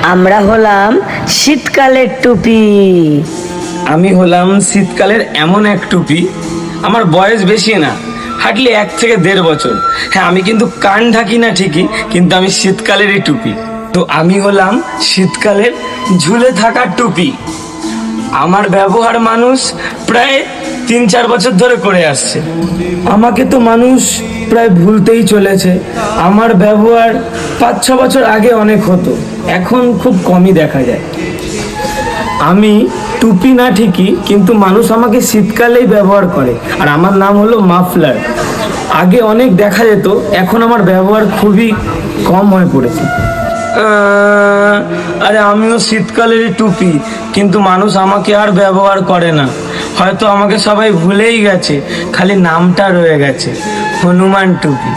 আমরা হলাম শীতকালের টুপি। আমি হলাম শীতকালের এমন এক টুপি, আমার বয়স বেশি না, হার্ডলি 1 থেকে 1.5 বছর। হ্যাঁ, আমি কিন্তু কান ঢাকি না ঠিকই, কিন্তু আমি শীতকালেরই টুপি। তো আমি হলাম শীতকালের ঝুলে থাকার টুপি। আমার ব্যবহার মানুষ প্রায় 3-4 বছর ধরে করে আসছে। আমাকে তো মানুষ প্রায় ভুলতেই চলেছে। আমার ব্যবহার 5-6 বছর আগে অনেক হতো, এখন খুব কমই দেখা যায়। আমি টুপি না ঠিকই, কিন্তু মানুষ আমাকে শীতকালেই ব্যবহার করে। আর আমার নাম হলো মাফলার। আগে অনেক দেখা যেত, এখন আমার ব্যবহার খুবই কম হয়ে পড়েছে। আরে আমিও শীতকালেরই টুপি, কিন্তু মানুষ আমাকে আর ব্যবহার করে না। হয়তো আমাকে সবাই ভুলেই গেছে, খালি নামটা রয়ে গেছে, হনুমান টুপি।